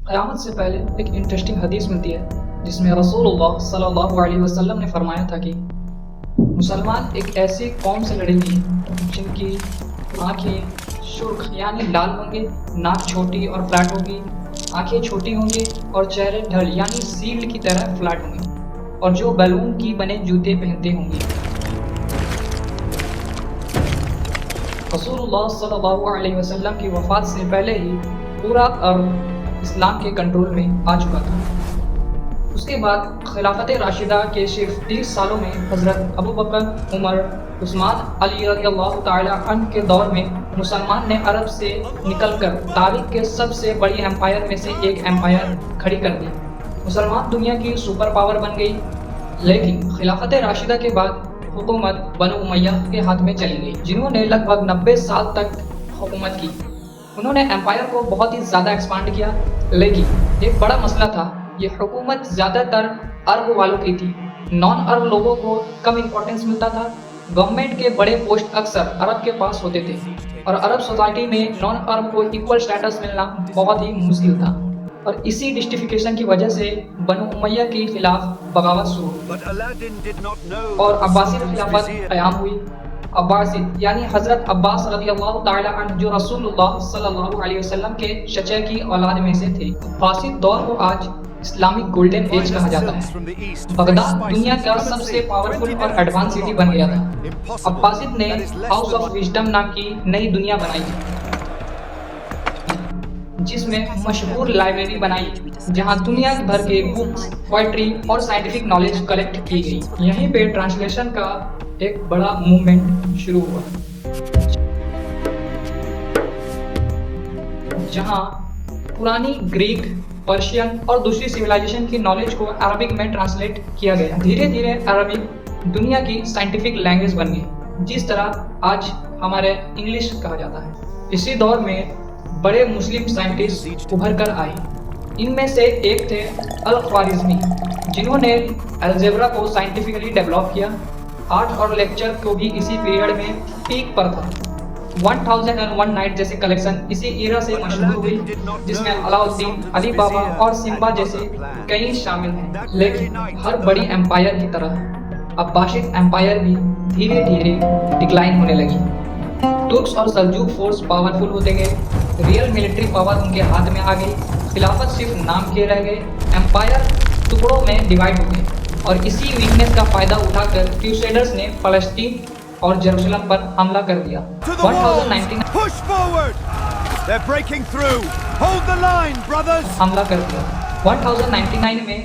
क़यामत से पहले एक इंटरेस्टिंग हदीस मिलती है जिसमें रसूलुल्लाह सल्लल्लाहु अलैहि वसल्लम ने फरमाया था कि मुसलमान एक ऐसी कौम से लड़ेंगे जिनकी आंखें सुर्ख यानी लाल होंगे, नाक छोटी और फ्लैट होगी, आंखें छोटी होंगी और चेहरे ढल यानी सील्ड की तरह फ्लैट होंगे और जो बैलून की बने जूते पहनते होंगे। रसूलुल्लाह सल्लल्लाहु अलैहि वसल्लम की वफ़ात से पहले ही पूरा अर्ब इस्लाम के कंट्रोल में आ चुका था। उसके बाद खिलाफत राशिदा के सिर्फ 30 सालों में हज़रत अबू बकर, उमर, उस्मान, अली रज़ियल्लाहु ताला अन्हु के दौर में मुसलमान ने अरब से निकलकर तारीख के सबसे बड़ी एम्पायर में से एक एम्पायर खड़ी कर दी। मुसलमान दुनिया की सुपर पावर बन गई, लेकिन खिलाफत राशिदा के बाद हुकूमत बनु उमय्या के हाथ में चली गई, जिन्होंने लगभग 90 साल तक हुकूमत की। उन्होंने एम्पायर को बहुत ही ज़्यादा एक्सपांड किया, लेकिन एक बड़ा मसला था, ये हुकूमत ज़्यादातर अरब वालों की थी। नॉन अरब लोगों को कम इम्पोर्टेंस मिलता था। गवर्नमेंट के बड़े पोस्ट अक्सर अरब के पास होते थे और अरब सोसाइटी में नॉन अरब को इक्वल स्टेटस मिलना बहुत ही मुश्किल था और इसी जस्टिफिकेशन की वजह से बनु उमय्या के खिलाफ बगावत शुरू हुई और अब्बासी खिलाफत क़याम हुई। अब्बासी यानी हज़रत अब्बास रज़ियल्लाहु ताला अन्हु जो रसूलुल्लाह सल्लल्लाहु अलैहि वसल्लम के चचा की औलाद में से थे। अब्बासी दौर को आज इस्लामिक गोल्डन एज कहा जाता है। बगदाद दुनिया का सबसे पावरफुल और एडवांस सिटी बन गया था। अब्बासी ने हाउस ऑफ विजडम नाम की नई दुनिया बनाई, जिसमें मशहूर लाइब्रेरी बनाई जहां दुनिया भर के बुक्स, पोएट्री और साइंटिफिक नॉलेज कलेक्ट की गई। यहीं पे ट्रांसलेशन का एक बड़ा मूवमेंट शुरू हुआ, जहां पुरानी ग्रीक, पर्शियन और दूसरी सिविलाइजेशन की नॉलेज को अरबिक में ट्रांसलेट किया गया। धीरे धीरे अरबिक दुनिया की साइंटिफिक लैंग्वेज बन गई, जिस तरह आज हमारे इंग्लिश कहा जाता है। इसी दौर में बड़े मुस्लिम साइंटिस्ट उभर कर आए। इनमें से एक थे अल-ख्वारिज़मी, जिन्होंने अलजेब्रा को साइंटिफिकली डेवलप किया। आर्ट और लेक्चर को भी इसी पीरियड में पीक पर था। 1001 नाइट जैसे कलेक्शन इसी ईरा से मशहूर हुई, जिसमें अलाउद्दीन, अली बाबा और सिम्बा जैसे कई शामिल हैं। लेकिन हर बड़ी एम्पायर की तरह अब्बासिड एम्पायर भी धीरे धीरे डिक्लाइन होने लगी। तुर्क्स और सल्जूक फोर्स पावरफुल होते गए, रियल मिलिट्री पावर उनके हाथ में आ गई। खिलाफत सिर्फ नाम के रह गए, एम्पायर टुकड़ों में डिवाइड हो गए और इसी वीकनेस का फायदा उठाकर क्रूसेडर्स ने फलस्तीन और जेरूसलम पर हमला कर दिया। 1099 में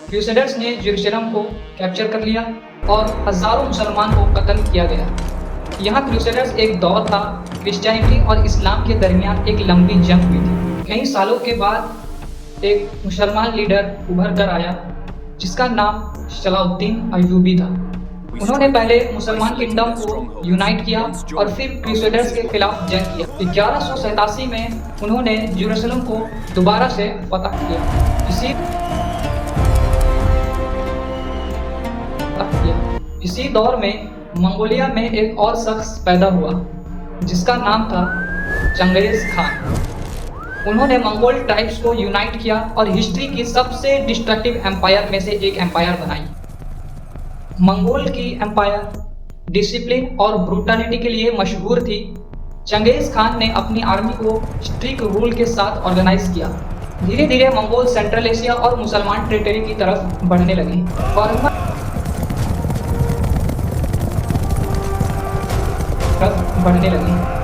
क्रूसेडर्स ने जेरूसलम को कैप्चर कर लिया और हजारों मुसलमान को कत्ल किया गया। यहाँ क्रूसेडर्स एक दौर था, क्रिश्चियनिटी और इस्लाम के दरमियान एक लंबी जंग हुई थी। कई सालों के बाद एक मुसलमान लीडर उभर कर आया, जिसका नाम सलाउद्दीन अय्यूबी था। उन्होंने पहले मुसलमान किंगडम को यूनाइट किया और फिर क्रूसेडर्स के खिलाफ जंग किया। 1187 में उन्होंने जेरूसलम को दोबारा से फतह किया। इसी दौर में मंगोलिया में एक और शख्स पैदा हुआ, जिसका नाम था चंगेज़ खान। उन्होंने मंगोल ट्राइब्स को यूनाइट किया और हिस्ट्री की सबसे डिस्ट्रक्टिव एम्पायर में से एक एम्पायर बनाई। मंगोल की एम्पायर डिसिप्लिन और ब्रूटलिटी के लिए मशहूर थी। चंगेज़ खान ने अपनी आर्मी को स्ट्रिक्ट रूल के साथ ऑर्गेनाइज किया। धीरे धीरे मंगोल सेंट्रल एशिया और मुसलमान टेरिटरी की तरफ बढ़ने लगे।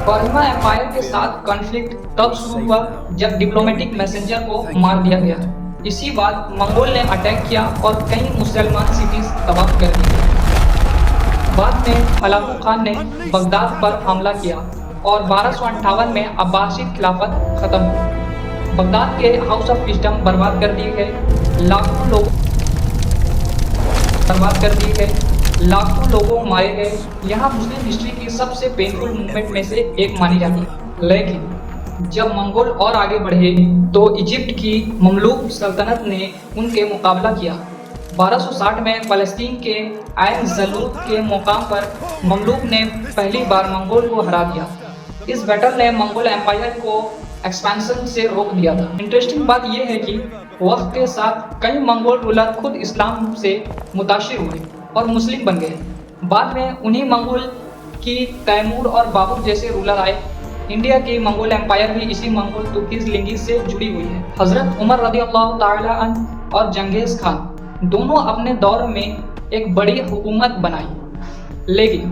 फातिमा एम्पायर के साथ कॉन्फ्लिक्ट तब शुरू हुआ जब डिप्लोमेटिक मैसेंजर को मार दिया गया। इसी बाद मंगोल ने अटैक किया और कई मुसलमान सिटीज तबाह कर दी। बाद में हलाकू खान ने बगदाद पर हमला किया और 1258 में अब्बासिद खिलाफत खत्म हुई। बगदाद के हाउस ऑफ विजडम बर्बाद कर दिए गए, लाखों लोगों मारे गए। यहाँ मुस्लिम हिस्ट्री की सबसे पेनफुल मूवमेंट में से एक मानी जाती है। लेकिन जब मंगोल और आगे बढ़े तो इजिप्ट की ममलूक सल्तनत ने उनके मुकाबला किया। 1260 में फ़लस्तीन के आयन ज़लूत के मुकाम पर ममलूक ने पहली बार मंगोल को हरा दिया। इस बैटल ने मंगोल एम्पायर को एक्सपेंशन से रोक दिया था। इंटरेस्टिंग बात यह है कि वक्त के साथ कई मंगोल रूलर खुद इस्लाम से मुतासिर हुए और मुस्लिम बन गए। बाद में उन्हीं मंगोल की तैमूर और बाबर जैसे रूलर आए। इंडिया की मंगोल एम्पायर भी इसी मंगोल तुर्किश लिंगेज से जुड़ी हुई है। हजरत उमर रज़ियल्लाहु ताला अन्हु और जंगीज़ खान दोनों अपने दौर में एक बड़ी हुकूमत बनाई, लेकिन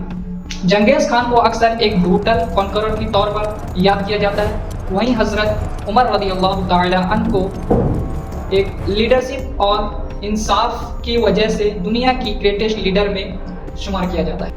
जंगीज़ खान को अक्सर एक ब्रूटल कॉन्करर के तौर पर याद किया जाता है। वहीं हजरत उमर रज़ियल्लाहु ताला अन्हु को एक लीडरशिप और इंसाफ की वजह से दुनिया की ग्रेटेस्ट लीडर में शुमार किया जाता है।